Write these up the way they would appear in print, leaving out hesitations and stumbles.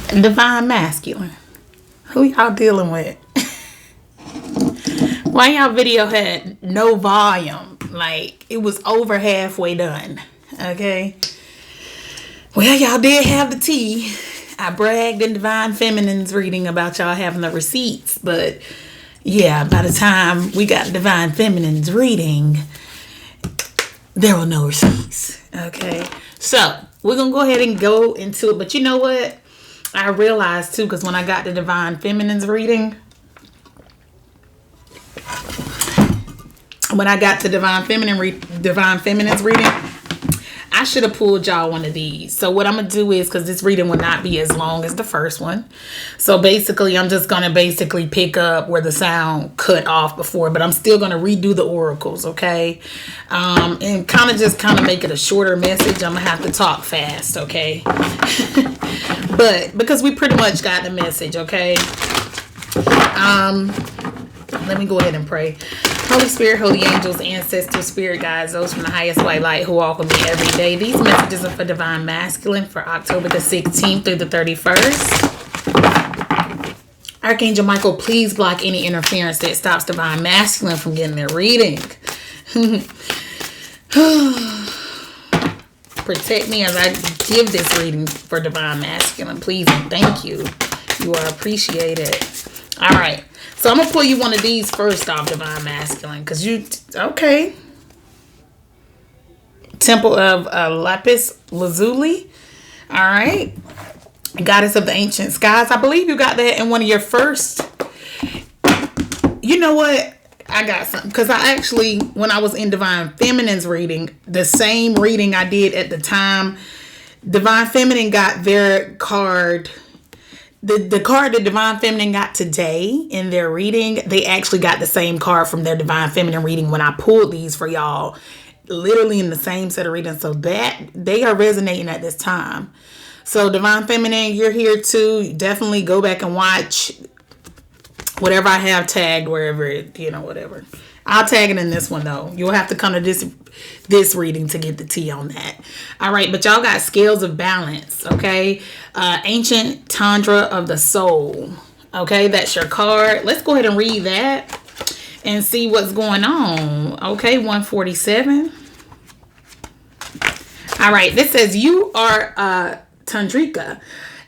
Divine masculine. Who y'all dealing with? Why y'all video had no volume? Like, it was over halfway done. Okay. Well, y'all did have the tea. I bragged in Divine Feminine's reading about y'all having the receipts. But, yeah, by the time we got Divine Feminine's reading, there were no receipts. Okay. So, we're going to go ahead and go into it. But you know what? I realized too, because when I got the Divine Feminine's reading, Divine Feminine's reading, I should have pulled y'all one of these. So what I'm going to do is, because this reading will not be as long as the first one. So basically, I'm just going to pick up where the sound cut off before, but I'm still going to redo the oracles, okay? And kind of make it a shorter message. I'm going to have to talk fast, okay? But because we pretty much got the message, okay? Let me go ahead and pray. Holy Spirit, holy angels, ancestral spirit guides, those from the highest white light who walk with me every day. These messages are for Divine Masculine for October the 16th through the 31st. Archangel Michael, please block any interference that stops Divine Masculine from getting their reading. Protect me as I give this reading for Divine Masculine, please and thank you. You are appreciated. All right. So I'm going to pull you one of these first off, Divine Masculine. Okay. Temple of Lapis Lazuli. All right. Goddess of the Ancient Skies. I believe you got that in one of your first. You know what? I got something. Because I actually, when I was in Divine Feminine's reading, the same reading I did at the time, Divine Feminine got their card. The card that Divine Feminine got today in their reading, they actually got the same card from their Divine Feminine reading when I pulled these for y'all. Literally in the same set of readings. So that they are resonating at this time. So Divine Feminine, you're here too. Definitely go back and watch whatever I have tagged, wherever, whatever. I'll tag it in this one, though. You'll have to come to this reading to get the tea on that. All right, but y'all got scales of balance, okay? Ancient Tundra of the Soul, okay? That's your card. Let's go ahead and read that and see what's going on. Okay, 147. All right, this says you are Tundrika,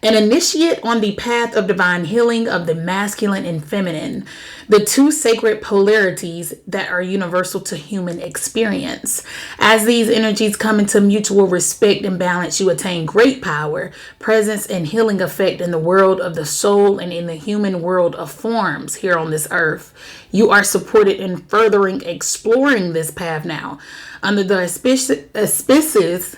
an initiate on the path of divine healing of the masculine and feminine, the two sacred polarities that are universal to human experience. As these energies come into mutual respect and balance, you attain great power, presence, and healing effect in the world of the soul and in the human world of forms here on this earth. You are supported in furthering exploring this path now under the auspices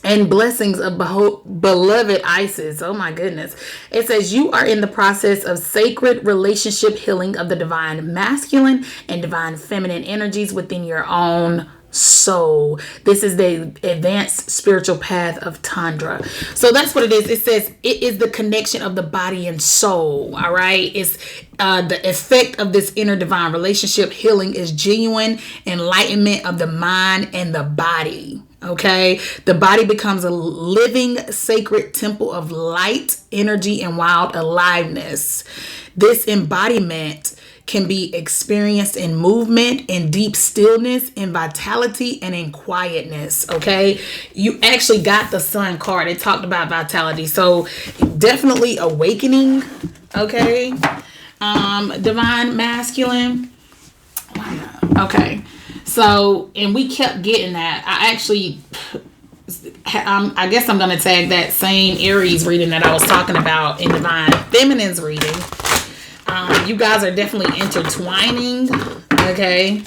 and blessings of beloved Isis. Oh my goodness. It says you are in the process of sacred relationship healing of the divine masculine and divine feminine energies within your own soul. This is the advanced spiritual path of Tundra. So that's what it is. It says it is the connection of the body and soul. All right. It's the effect of this inner divine relationship healing is genuine enlightenment of the mind and the body. Okay, the body becomes a living sacred temple of light, energy, and wild aliveness. This embodiment can be experienced in movement, in deep stillness, in vitality, and in quietness. Okay, you actually got the Sun card. It talked about vitality, so definitely awakening. Okay, divine masculine. Okay. So, and we kept getting that. I guess I'm going to tag that same Aries reading that I was talking about in Divine Feminine's reading. You guys are definitely intertwining. Okay.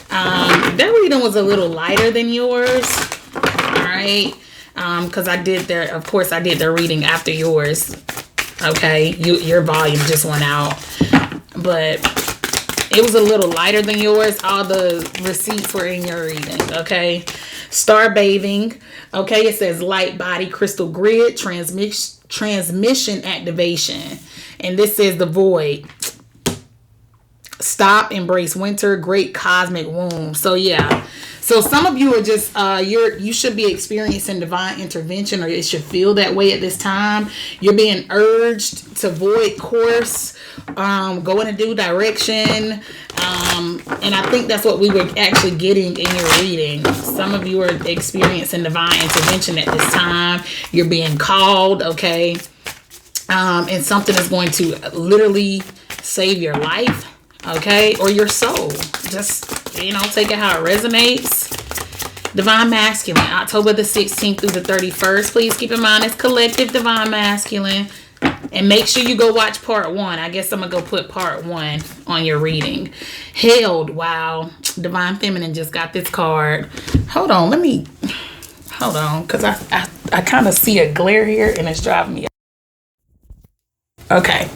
That reading was a little lighter than yours. All right. Because I did their reading after yours. Okay. Your volume just went out. But it was a little lighter than yours. All the receipts were in your reading, okay? Star bathing, okay? It says light body crystal grid transmission activation. And this is the void. stop, embrace winter, great cosmic womb. So yeah. So some of you are just you should be experiencing divine intervention, or it should feel that way at this time. You're being urged to void course, go in a new direction. And I think that's what we were actually getting in your reading. Some of you are experiencing divine intervention at this time. You're being called, okay? And something is going to literally save your life, okay? Or your soul. Just, take it how it resonates. Divine Masculine, October the 16th through the 31st. Please keep in mind it's collective Divine Masculine. And make sure you go watch part 1. I guess I'm going to go put part 1 on your reading. Held. Wow. Divine Feminine just got this card. Hold on. Because I kind of see a glare here and it's driving me up. Okay.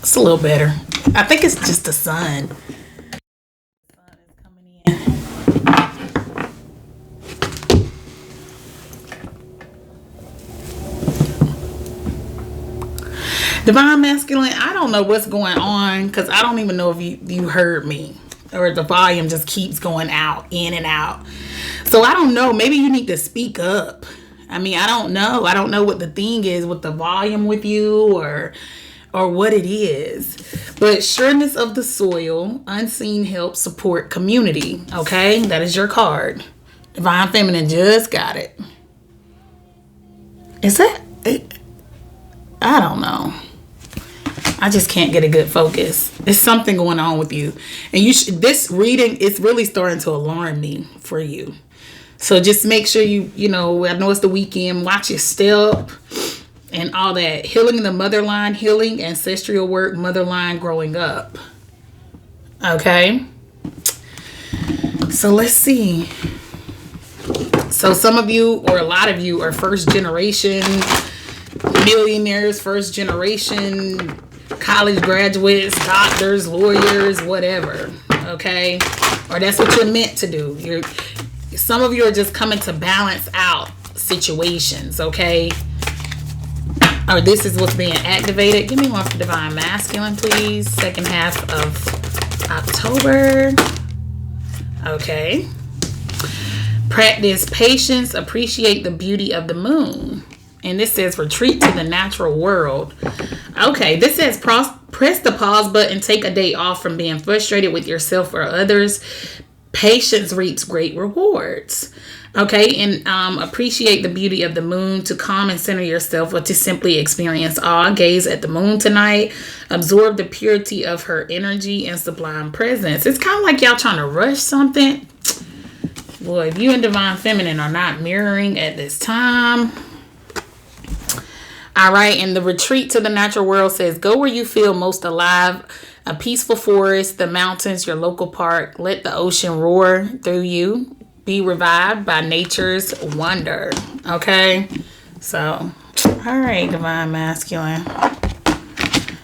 It's a little better. I think it's just the sun. The sun is coming in. Divine Masculine, I don't know what's going on because I don't even know if you heard me, or the volume just keeps going out, in and out. So I don't know. Maybe you need to speak up. I don't know. I don't know what the thing is with the volume with you or what it is. But sureness of the soil, unseen help, support, community. Okay, that is your card. Divine Feminine just got it. Is that it? I don't know. I just can't get a good focus. There's something going on with you. And this reading is really starting to alarm me for you. So just make sure I know it's the weekend, watch your step and all that. Healing the motherline, healing ancestral work, motherline growing up. Okay. So let's see. So some of you, or a lot of you, are first generation millionaires, first generation college graduates, doctors, lawyers, whatever. Okay. Or that's what you're meant to do. Some of you are just coming to balance out situations, okay? Or this is what's being activated. Give me one for Divine Masculine, please. Second half of October. Okay. Practice patience. Appreciate the beauty of the moon. And this says retreat to the natural world. Okay, this says press the pause button. Take a day off from being frustrated with yourself or others. Patience reaps great rewards. Okay, and appreciate the beauty of the moon. To calm and center yourself, or to simply experience awe. Gaze at the moon tonight. Absorb the purity of her energy and sublime presence. It's kind of like y'all trying to rush something. Boy, if you and Divine Feminine are not mirroring at this time. All right, and the retreat to the natural world says, go where you feel most alive. A peaceful forest, the mountains, your local park. Let the ocean roar through you. Be revived by nature's wonder. Okay? So, all right, Divine Masculine.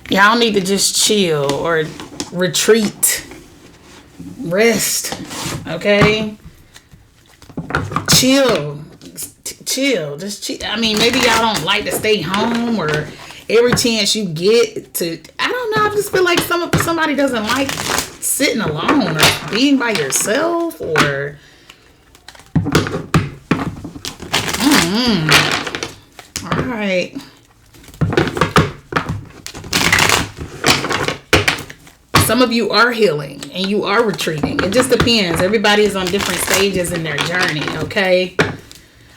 Y'all need to just chill or retreat. Rest. Okay? Chill. Just chill. Maybe y'all don't like to stay home, or every chance you get to, I don't know. I just feel like somebody doesn't like sitting alone or being by yourself, or all right. Some of you are healing and you are retreating. It just depends. Everybody is on different stages in their journey, okay?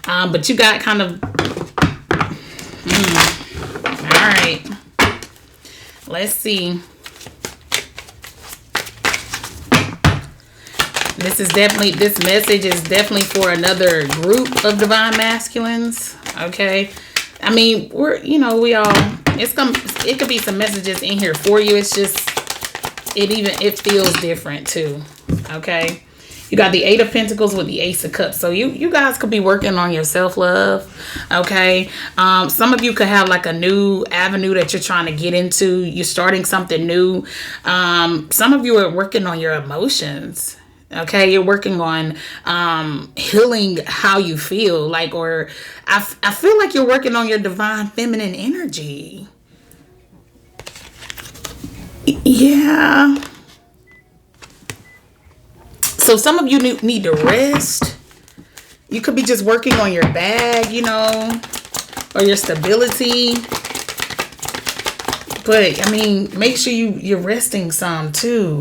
But you got kind of... all right. Let's see. This message is definitely for another group of Divine Masculines, okay? It could be some messages in here for you. It's just... it feels different too. Okay. You got the 8 of Pentacles with the Ace of Cups. So you guys could be working on your self-love. Okay. Some of you could have like a new avenue that you're trying to get into. You're starting something new. Some of you are working on your emotions. Okay. You're working on healing how you feel. I feel like you're working on your Divine Feminine energy. Yeah. So some of you need to rest. You could be just working on your bag, you know, or your stability. But, I mean, make sure you're resting some, too.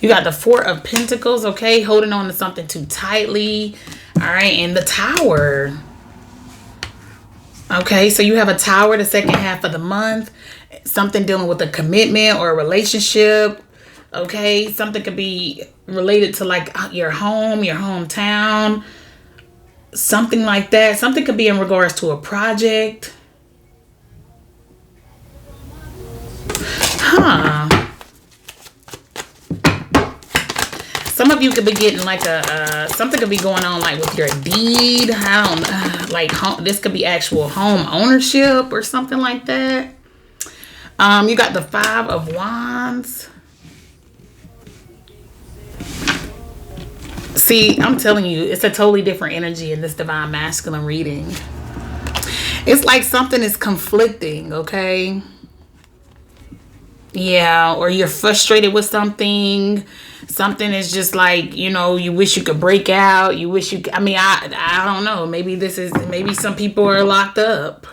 You got the Four of Pentacles, okay? Holding on to something too tightly. All right, and the Tower. Okay, so you have a Tower the second half of the month. Something dealing with a commitment or a relationship. Okay, something could be related to, like, your home, your hometown. Something like that. Something could be in regards to a project. Huh. Some of you could be getting like something could be going on like with your deed. I don't know, like this could be actual home ownership or something like that. You got the Five of Wands. See, I'm telling you, it's a totally different energy in this Divine Masculine reading. It's like something is conflicting, okay? Yeah, or you're frustrated with something. Something is just like, you know, you wish you could break out. You wish you could, I mean, I don't know. Maybe some people are locked up.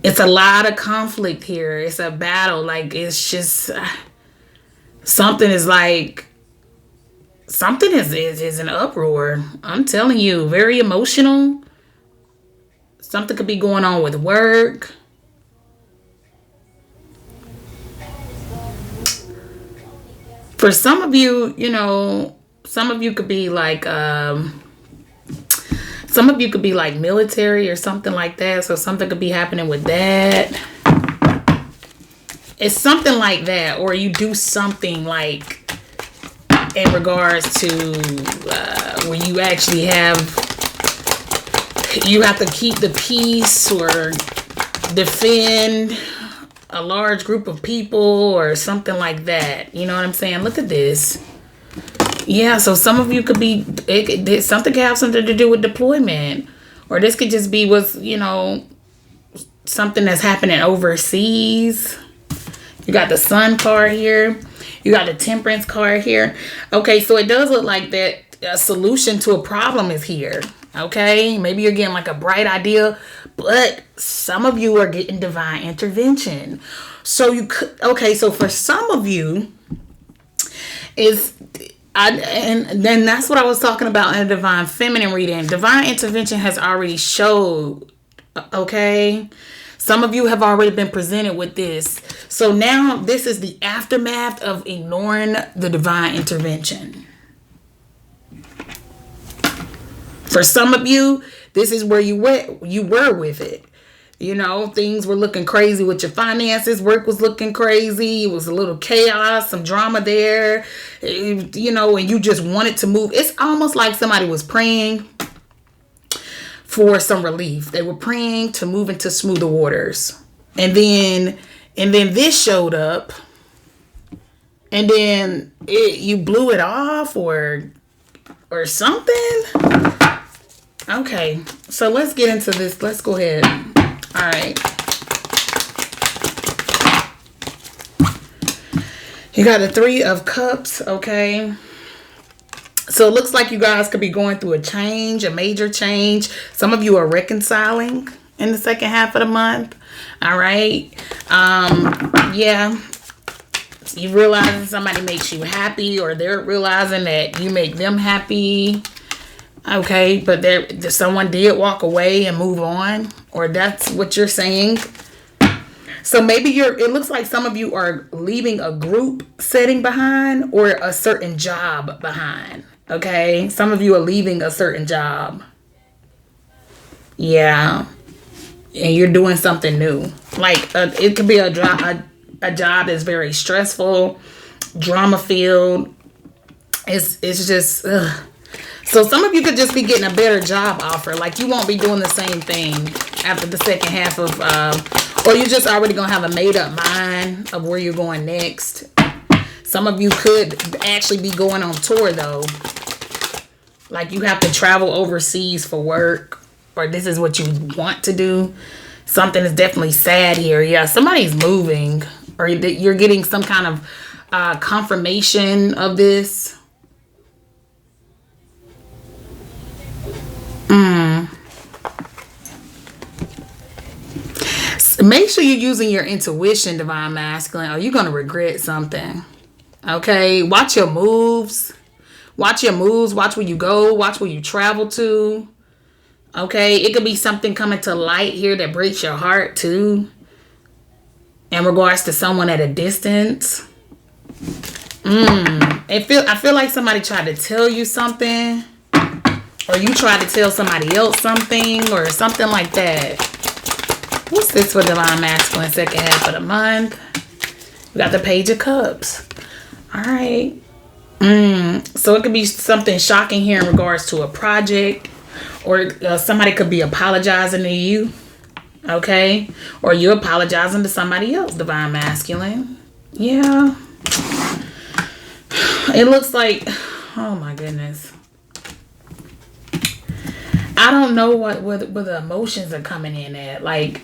It's a lot of conflict here. It's a battle. Like, it's just, something is like, something is an uproar. I'm telling you, very emotional. Something could be going on with work. For some of you, you know, some of you could be like military or something like that. So something could be happening with that. It's something like that. Or you do something like in regards to where you actually you have to keep the peace or defend a large group of people or something like that. You know what I'm saying? Look at this. Yeah, so some of you could be, something could have something to do with deployment. Or this could just be you know, something that's happening overseas. You got the Sun card here. You got the Temperance card here. Okay, so it does look like that a solution to a problem is here. Okay, maybe you're getting like a bright idea, but some of you are getting divine intervention. So so for some of you, and then that's what I was talking about in a divine feminine reading. Divine intervention has already showed, okay? Some of you have already been presented with this. So now this is the aftermath of ignoring the divine intervention. For some of you, this is where you were with it. You know, things were looking crazy with your finances. Work was looking crazy. It was a little chaos, some drama there. You know, and you just wanted to move. It's almost like somebody was praying for some relief. They were praying to move into smoother waters. And then this showed up. And then you blew it off or something. Okay, so let's get into this. Let's go ahead. All right. You got the Three of Cups, okay? So it looks like you guys could be going through a major change. Some of you are reconciling in the second half of the month. All right. Yeah. You realizing somebody makes you happy, or they're realizing that you make them happy. Okay, but someone did walk away and move on, or that's what you're saying. So maybe it looks like some of you are leaving a group setting behind or a certain job behind. Okay, some of you are leaving a certain job. Yeah, and you're doing something new. Like it could be a job that's very stressful, drama filled. It's just. Ugh. So some of you could just be getting a better job offer. Like you won't be doing the same thing after the second half of, or you're just already going to have a made up mind of where you're going next. Some of you could actually be going on tour though. Like you have to travel overseas for work, or this is what you want to do. Something is definitely sad here. Yeah, somebody's moving. or that you're getting some kind of confirmation of this. Make sure you're using your intuition, Divine Masculine, or you're going to regret something. Okay? Watch your moves. Watch your moves. Watch where you go. Watch where you travel to. Okay? It could be something coming to light here that breaks your heart, too. In regards to someone at a distance. I feel like somebody tried to tell you something. Or you tried to tell somebody else something. Or something like that. What's this for Divine Masculine second half of the month? We got the Page of Cups. All right. So it could be something shocking here in regards to a project. Or somebody could be apologizing to you. Okay? Or you apologizing to somebody else, Divine Masculine. Yeah. It looks like... Oh my goodness. I don't know what the emotions are coming in at. Like...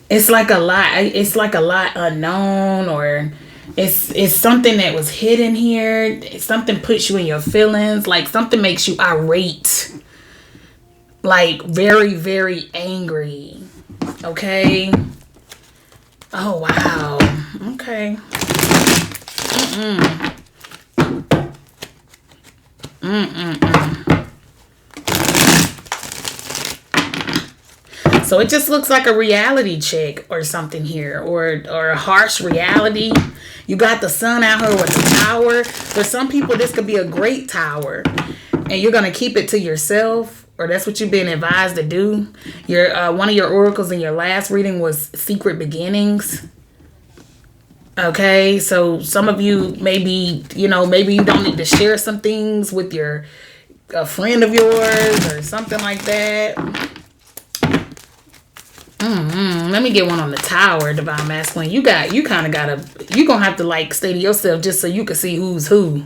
It's like a lot unknown, or it's something that was hidden here. Something puts you in your feelings. Like something makes you irate. Like very, very angry. Okay. Oh, wow. Okay. So it just looks like a reality check or something here, or a harsh reality. You got the sun out here with the tower. For some people, this could be a great tower, and you're gonna keep it to yourself, or that's what you've been advised to do. Your one of your oracles in your last reading was secret beginnings. Okay, so some of you maybe you don't need to share some things with a friend of yours or something like that. Let me get one on the tower, Divine Masculine. You're gonna have to like stay to yourself just so you can see who's who.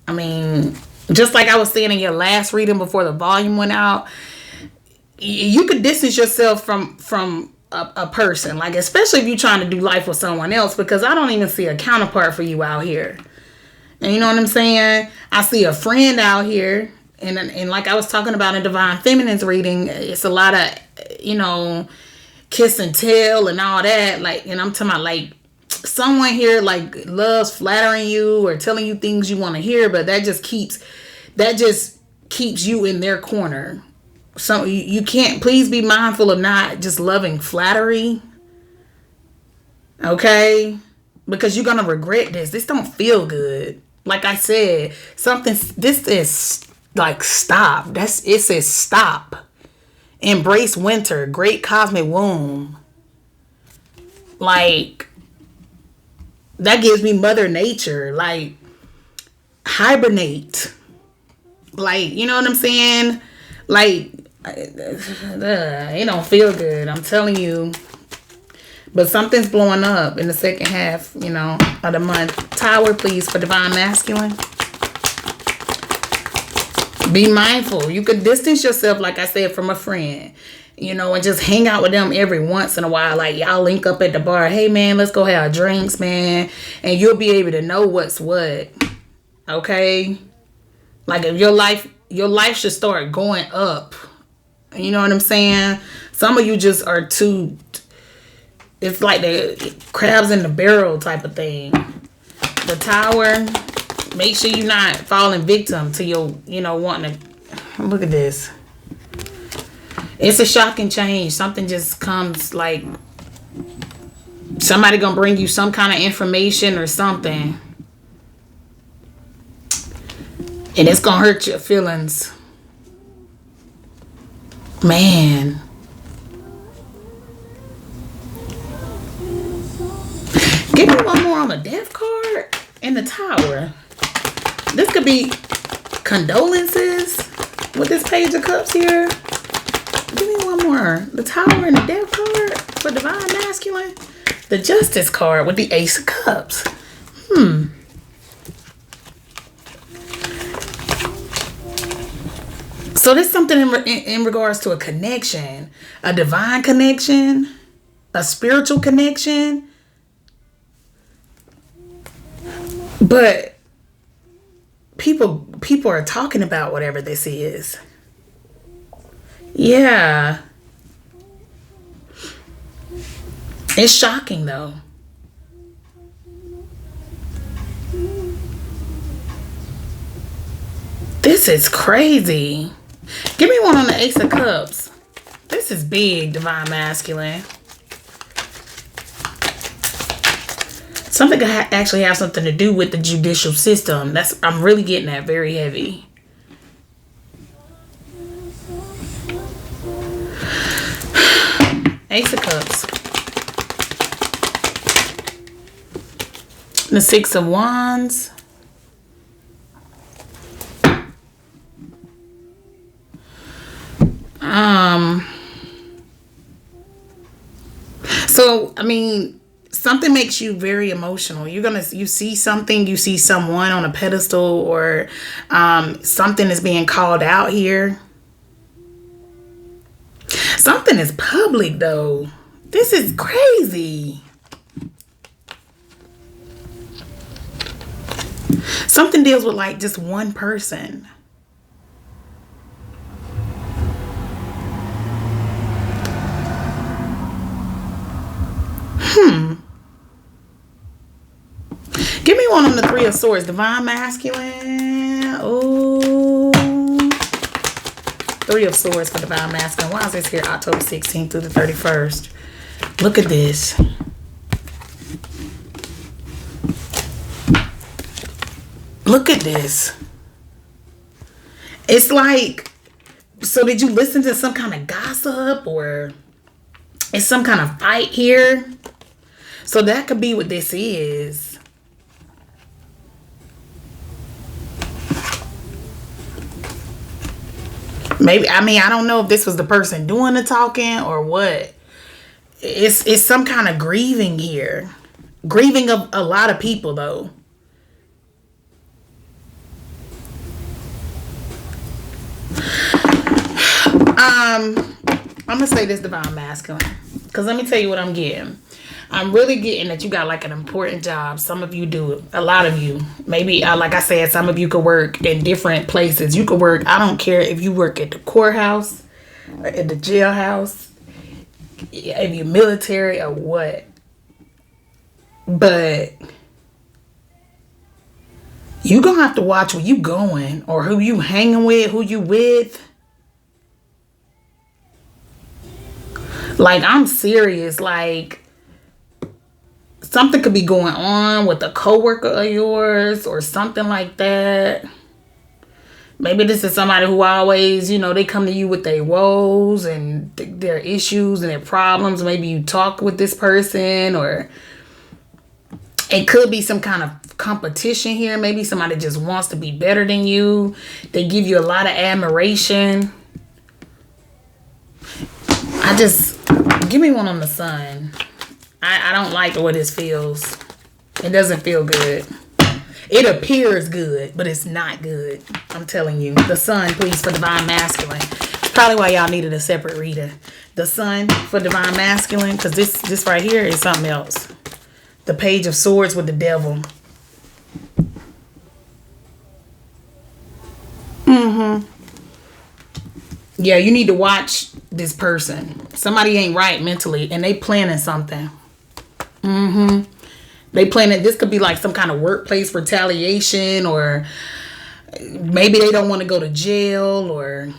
I mean, just like I was saying in your last reading before the volume went out, you could distance yourself from a person, like especially if you're trying to do life with someone else, because I don't even see a counterpart for you out here. And you know what I'm saying? I see a friend out here. And like I was talking about in Divine Feminine's reading, it's a lot of, kiss and tell and all that. Like, and I'm talking about like someone here like loves flattering you or telling you things you want to hear, but that just keeps you in their corner. So you can't, please be mindful of not just loving flattery. Okay? Because you're going to regret this. This don't feel good. Like I said, this is like stop. It says stop. Embrace winter. Great cosmic womb. Like, that gives me Mother Nature. Like, hibernate. Like, you know what I'm saying? Like, it don't feel good. I'm telling you. But something's blowing up in the second half, of the month. Tower, please, for Divine Masculine. Be mindful. You could distance yourself, like I said, from a friend, and just hang out with them every once in a while. Like, y'all link up at the bar. Hey, man, let's go have drinks, man. And you'll be able to know what's what. Okay? Like, if your life should start going up. You know what I'm saying? Some of you just are too... It's like the crabs in the barrel type of thing. The Tower... Make sure you're not falling victim to your, wanting to... Look at this. It's a shocking change. Something just comes like... Somebody gonna bring you some kind of information or something. And it's gonna hurt your feelings. Man. Give me one more on the death card and the Tower. This could be condolences with this Page of Cups here. Give me one more. The Tower and the Death card for Divine Masculine. The Justice card with the Ace of Cups. So there's something in regards to a connection. A divine connection. A spiritual connection. But people are talking about whatever this is. Yeah. It's shocking though. This is crazy. Give me one on the Ace of Cups. This is big, Divine Masculine. Something could actually have something to do with the judicial system. I'm really getting that very heavy. Ace of Cups. The Six of Wands. So, I mean, something makes you very emotional. You see something, you see someone on a pedestal, or something is being called out here. Something is public though. This is crazy. Something deals with like just one person. Give me one on the Three of Swords. Divine Masculine. Oh. Three of Swords for Divine Masculine. Why is this here October 16th through the 31st? Look at this. Look at this. It's like, so did you listen to some kind of gossip, or is some kind of fight here? So that could be what this is. Maybe, I mean, I don't know if this was the person doing the talking or what. It's some kind of grieving here. Grieving of a lot of people though. I'm gonna say this, Divine Masculine, because let me tell you what I'm getting. I'm really getting that you got like an important job. Some of you do. A lot of you. Maybe, like I said, some of you could work in different places. You could work, I don't care if you work at the courthouse, or at the jailhouse, if you're military or what. But you gonna have to watch where you going, or who you hanging with, who you with. Like, I'm serious. Like, something could be going on with a coworker of yours or something like that. Maybe this is somebody who always, they come to you with their woes and their issues and their problems. Maybe you talk with this person, or it could be some kind of competition here. Maybe somebody just wants to be better than you. They give you a lot of admiration. Give me one on the Sun. I don't like the way this feels. It doesn't feel good. It appears good, but it's not good. I'm telling you. The Sun, please, for Divine Masculine. It's probably why y'all needed a separate reader. The Sun for Divine Masculine, because this right here is something else. The Page of Swords with the Devil. Yeah, you need to watch this person. Somebody ain't right mentally, and they planning something. They planning, this could be like some kind of workplace retaliation, or maybe they don't want to go to jail, or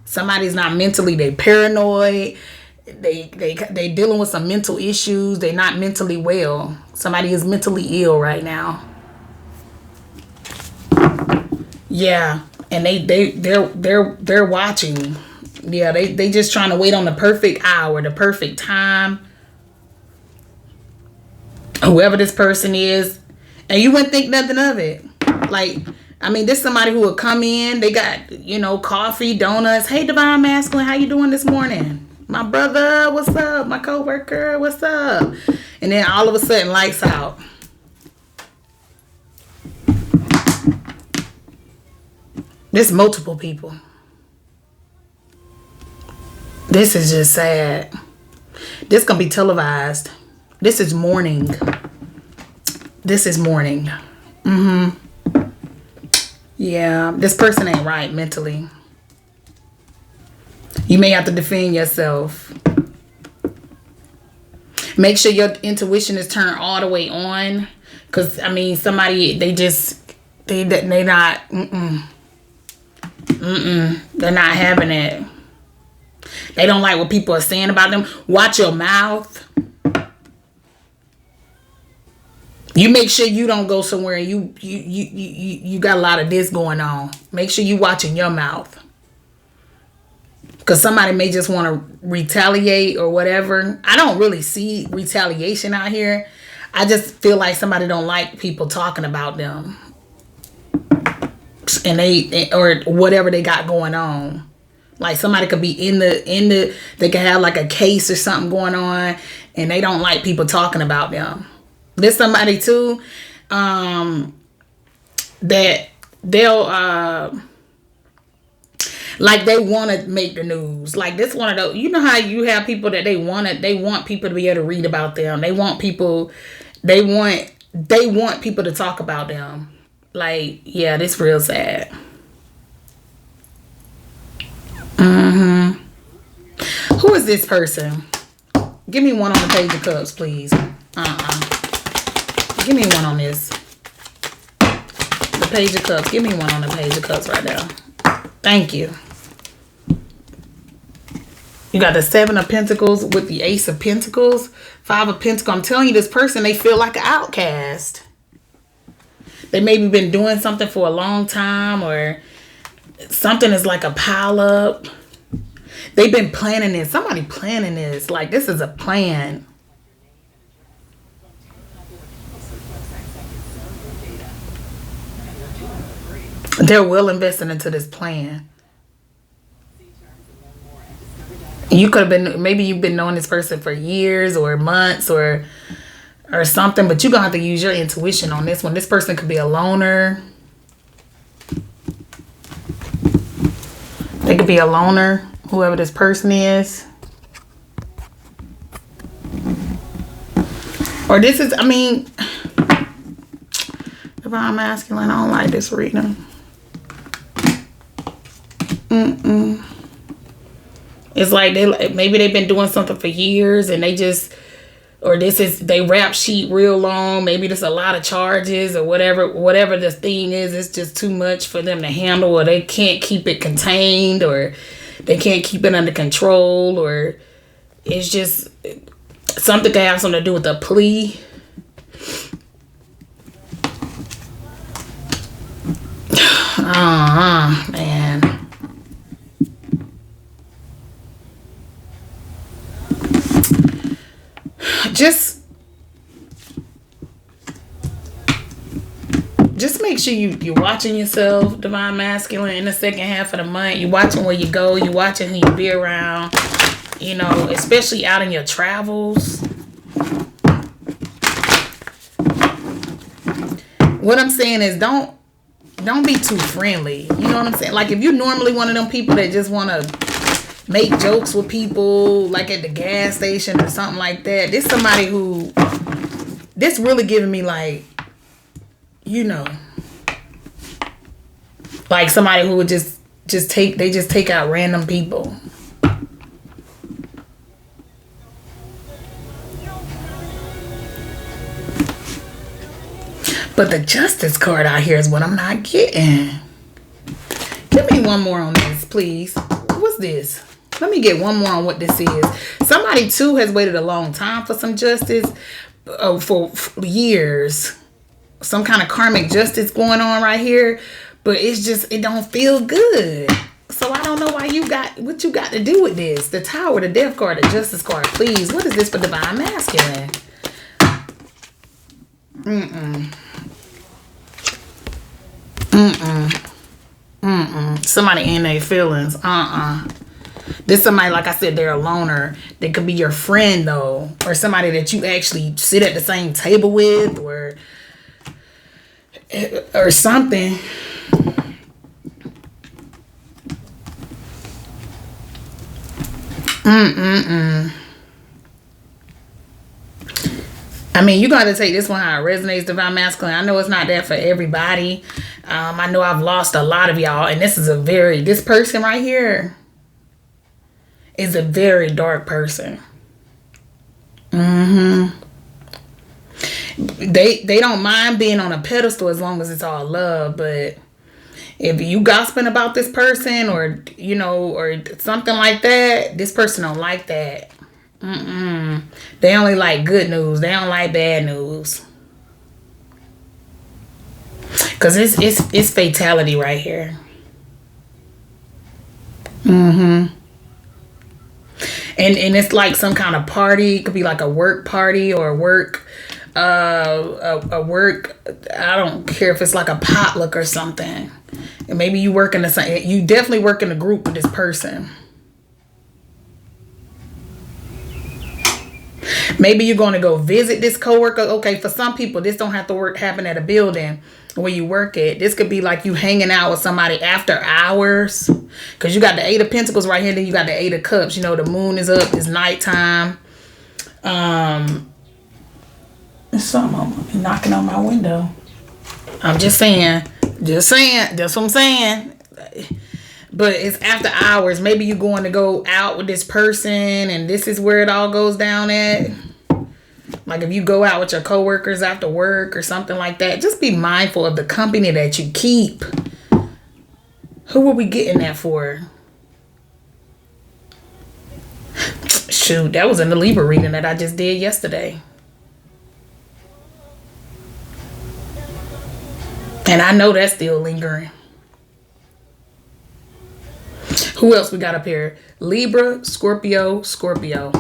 somebody's not mentally, they paranoid. They dealing with some mental issues. They're not mentally well. Somebody is mentally ill right now. Yeah. And they're watching. Yeah, they just trying to wait on the perfect hour, the perfect time. Whoever this person is, and you wouldn't think nothing of it. Like, I mean, this is somebody who would come in. They got, coffee, donuts. Hey, Divine Masculine, how you doing this morning? My brother, what's up? My coworker, what's up? And then all of a sudden, lights out. There's multiple people. This is just sad. This gonna be televised. This is mourning. This is mourning. Yeah, this person ain't right mentally. You may have to defend yourself. Make sure your intuition is turned all the way on. Because, I mean, somebody, they're not, they're not having it. They don't like what people are saying about them. Watch your mouth. You make sure you don't go somewhere and you got a lot of this going on. Make sure you watching your mouth. Because somebody may just want to retaliate or whatever. I don't really see retaliation out here. I just feel like somebody don't like people talking about them. And they, or whatever they got going on. Like somebody could be in the, they could have like a case or something going on. And they don't like people talking about them. There's somebody too, that they'll, like they want to make the news. Like this one of those, you know how you have people that they want people to be able to read about them. They want people to talk about them. Like, yeah, this real sad. Who is this person? Give me one on the Page of Cups, please. Give me one on this. The Page of Cups. Give me one on the Page of Cups right now. Thank you. You got the Seven of Pentacles with the Ace of Pentacles. Five of Pentacles. I'm telling you, this person, they feel like an outcast. They maybe been doing something for a long time, or something is like a pile up. They've been planning this. Somebody planning this. Like this is a plan. They're well invested into this plan. You could have been, maybe you've been knowing this person for years or months or something, but you're going to have to use your intuition on this one. This person could be a loner. They could be a loner, whoever this person is. Or this is, I mean, Divine Masculine, I don't like this reading. It's like maybe they've been doing something for years and they just, or they rap sheet real long. Maybe there's a lot of charges or whatever the thing is. It's just too much for them to handle, or they can't keep it contained, or they can't keep it under control, or it's just something that has something to do with the plea. Man. Just make sure you're watching yourself, Divine Masculine, in the second half of the month. You're watching where you go. You're watching who you be around. You know, especially out in your travels. What I'm saying is don't be too friendly. You know what I'm saying? Like if you're normally one of them people that just want to make jokes with people, like at the gas station or something like that. This somebody who, this really giving me like, you know, like somebody who would just take out random people. But the Justice card out here is what I'm not getting. Give me one more on this, please. What's this? Let me get one more on what this is. Somebody too has waited a long time for some justice, for years. Some kind of karmic justice going on right here, but it's just, it don't feel good. So I don't know why what you got to do with this. The Tower, the Death card, the Justice card, please. What is this for Divine Masculine? Somebody in their feelings. This somebody, like I said, they're a loner. They could be your friend though, or somebody that you actually sit at the same table with, or something. I mean, you got to take this one how it resonates, divine masculine. I know it's not that for everybody. I know I've lost a lot of y'all, and this person right here is a very dark person. They don't mind being on a pedestal as long as it's all love, but if you gossiping about this person or something like that, this person don't like that. They only like good news. They don't like bad news. Cause it's fatality right here. And it's like some kind of party. It could be like a work party or a work. I don't care if it's like a potluck or something. And maybe you definitely work in a group with this person. Maybe you're going to go visit this coworker. Okay, for some people, this don't have to happen at a building where you work at. This could be like you hanging out with somebody after hours. Because you got the Eight of Pentacles right here. Then you got the Eight of Cups. You know, the moon is up. It's nighttime. Something knocking on my window. I'm just saying. That's what I'm saying. But it's after hours. Maybe you're going to go out with this person and this is where it all goes down at. Like if you go out with your coworkers after work or something like that, just be mindful of the company that you keep. Who are we getting that for? Shoot, that was in the Libra reading that I just did yesterday. And I know that's still lingering. Who else we got up here? Libra, Scorpio, Scorpio.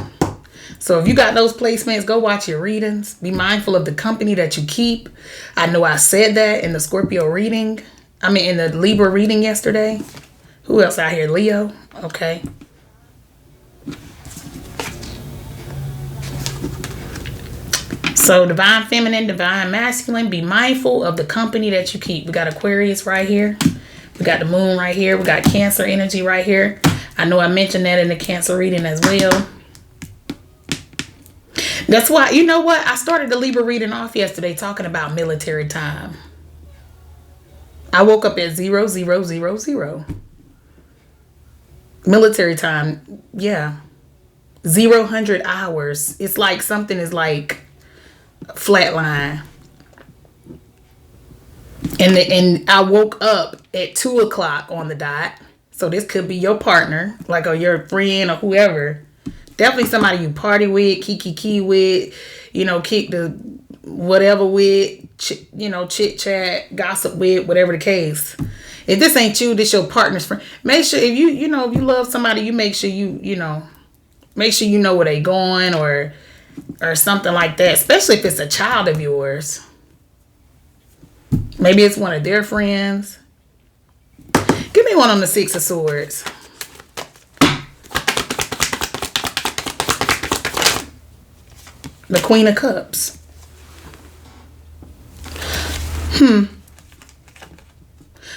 So if you got those placements, go watch your readings. Be mindful of the company that you keep. I know I said that in the Scorpio reading. In the Libra reading yesterday. Who else out here? Leo. Okay. So divine feminine, divine masculine. Be mindful of the company that you keep. We got Aquarius right here. We got the moon right here. We got Cancer energy right here. I know I mentioned that in the Cancer reading as well. That's why, you know what? I started the Libra reading off yesterday talking about military time. I woke up at 0000. Military time, yeah. 100 hours. It's like something is like flatline. And I woke up at 2:00 on the dot. So this could be your partner, like or your friend or whoever. Definitely somebody you party with, kiki with, kick the whatever with, chit chat, gossip with, whatever the case. If this ain't you, this your partner's friend. Make sure if you if you love somebody, you make sure make sure you know where they going or something like that. Especially if it's a child of yours. Maybe it's one of their friends. Give me one on the Six of Swords. The Queen of Cups.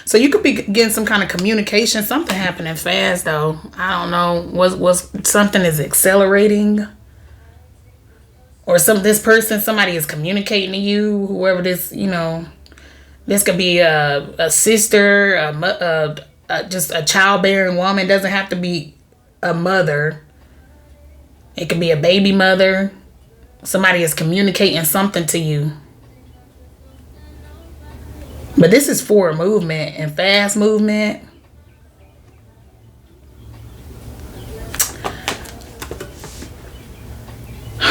So you could be getting some kind of communication. Something happening fast though. I don't know. Was something is accelerating? Or somebody is communicating to you. Whoever this, this could be a sister, just a childbearing woman. Doesn't have to be a mother. It could be a baby mother. Somebody is communicating something to you. But this is forward movement and fast movement.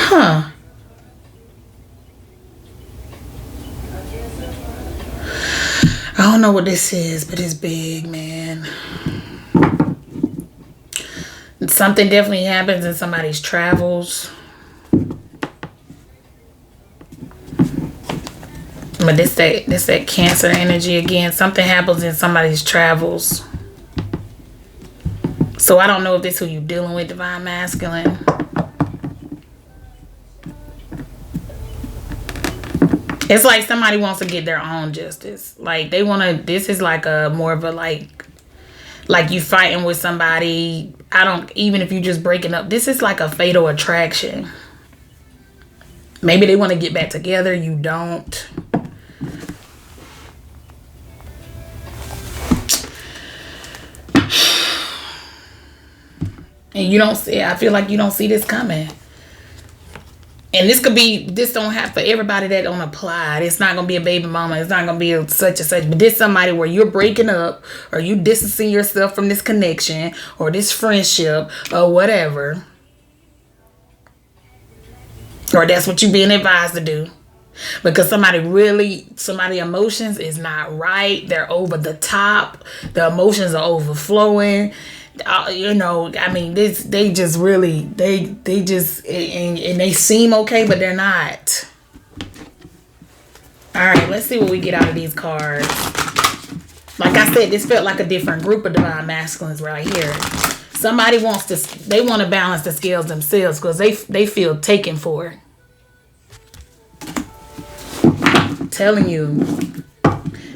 I don't know what this is, but it's big, man. Something definitely happens in somebody's travels. But this that Cancer energy again. Something happens in somebody's travels. So I don't know if this is who you dealing with, divine masculine. It's like somebody wants to get their own justice. Like they want to, this is like a more of a like you fighting with somebody. Even if you just breaking up, this is like a fatal attraction. Maybe they want to get back together. You don't. And you don't see, I feel like you don't see this coming. And this don't have for everybody that don't apply. It's not going to be a baby mama. It's not going to be a such and such. But this somebody where you're breaking up or you distancing yourself from this connection or this friendship or whatever. Or that's what you're being advised to do. Because somebody emotions is not right. They're over the top. The emotions are overflowing. I mean, they just really, they just, and they seem okay, but they're not. All right, let's see what we get out of these cards. Like I said, this felt like a different group of divine masculines right here. Somebody want to balance the scales themselves because they feel taken for. I'm telling you,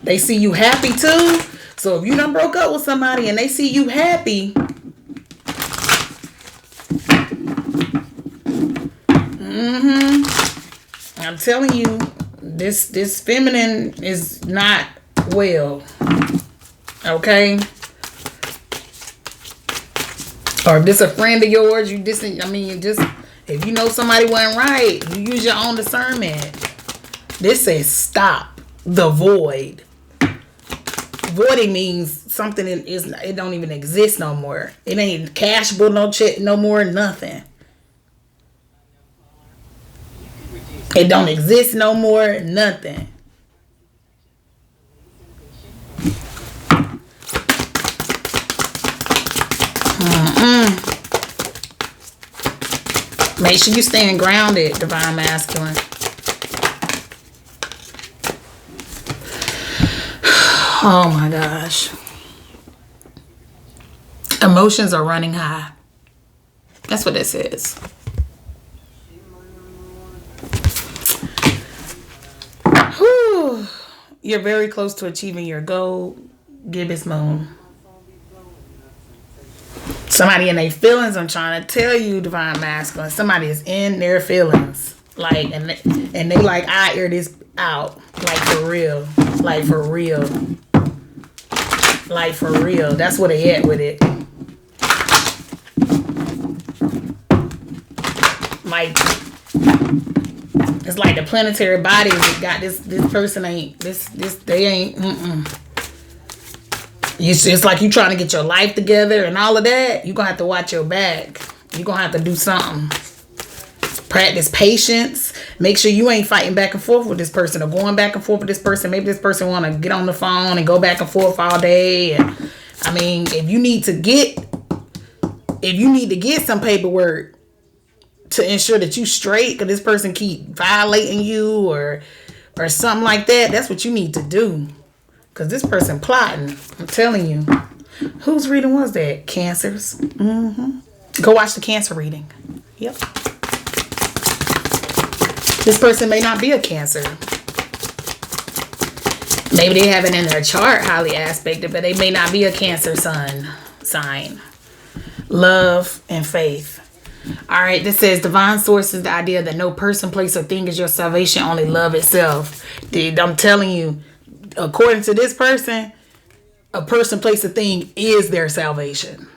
they see you happy too. So if you done broke up with somebody and they see you happy, I'm telling you, this feminine is not well. Okay? Or if this a friend of yours, if you know somebody wasn't right, you use your own discernment. This says stop the void. Voiding means something it don't even exist no more. It ain't cashable, no check, no more, nothing. It don't exist no more, nothing. Make sure you staying grounded, divine masculine. Oh my gosh. Emotions are running high. That's what this is. Whew. You're very close to achieving your goal. Gibbous moon. Somebody in their feelings, I'm trying to tell you, divine masculine. Somebody is in their feelings. Like, and they like, I air this out. Like for real. Like for real. Like for real. That's where they at with it. Like, it's like the planetary bodies that got this person ain't they ain't it's like you trying to get your life together and all of that. You're gonna have to watch your back. You're gonna have to do something. Practice patience. Make sure you ain't fighting back and forth with this person or going back and forth with this person. Maybe this person want to get on the phone and go back and forth all day. And I mean, if you need to get some paperwork to ensure that you straight, because this person keep violating you or something like that, that's what you need to do. Because this person plotting. I'm telling you. Whose reading was that? Cancers. Go watch the Cancer reading. Yep. This person may not be a Cancer. Maybe they have it in their chart highly aspected, but they may not be a Cancer sun sign. Love and faith. All right, this says divine source is the idea that no person, place, or thing is your salvation, only love itself. I'm telling you, according to this person, a person, place, or thing is their salvation.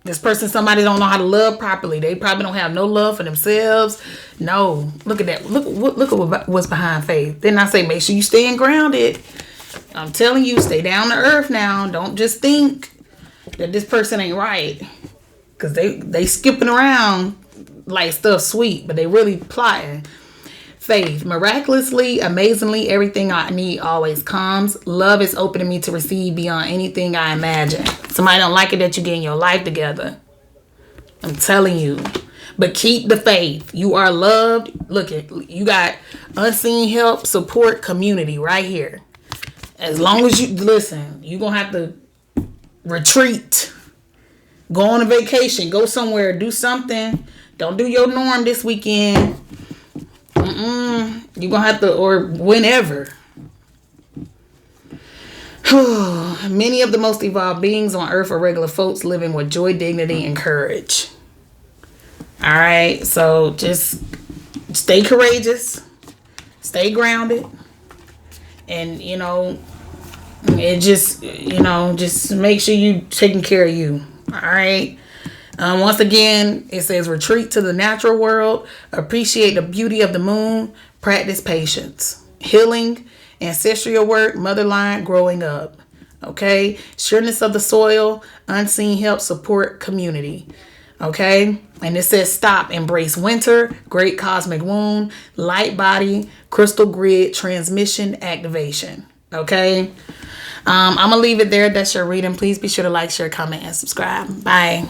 This person, somebody don't know how to love properly. They probably don't have no love for themselves. No. Look at that. Look at what's behind faith. Then I say, make sure you staying grounded. I'm telling you, stay down to earth now. Don't just think that this person ain't right. Because they skipping around like stuff sweet, but they really plotting. Faith. Miraculously, amazingly, everything I need always comes. Love is opening me to receive beyond anything I imagine. Somebody don't like it that you're getting your life together. I'm telling you. But keep the faith. You are loved. Look, you got unseen help, support, community right here. As long as you listen, you're going to have to retreat. Go on a vacation. Go somewhere. Do something. Don't do your norm this weekend. You're going to have to, or whenever. Many of the most evolved beings on earth are regular folks living with joy, dignity, and courage. All right. So just Stay courageous. Stay grounded. And, it just, just make sure you taking care of you. All right. Once again, it says retreat to the natural world. Appreciate the beauty of the moon. Practice patience. Healing. Ancestral work. Mother line. Growing up. Okay. Sureness of the soil. Unseen help. Support community. Okay. And it says stop. Embrace winter. Great cosmic wound. Light body. Crystal grid. Transmission. Activation. Okay. I'm going to leave it there. That's your reading. Please be sure to like, share, comment, and subscribe. Bye.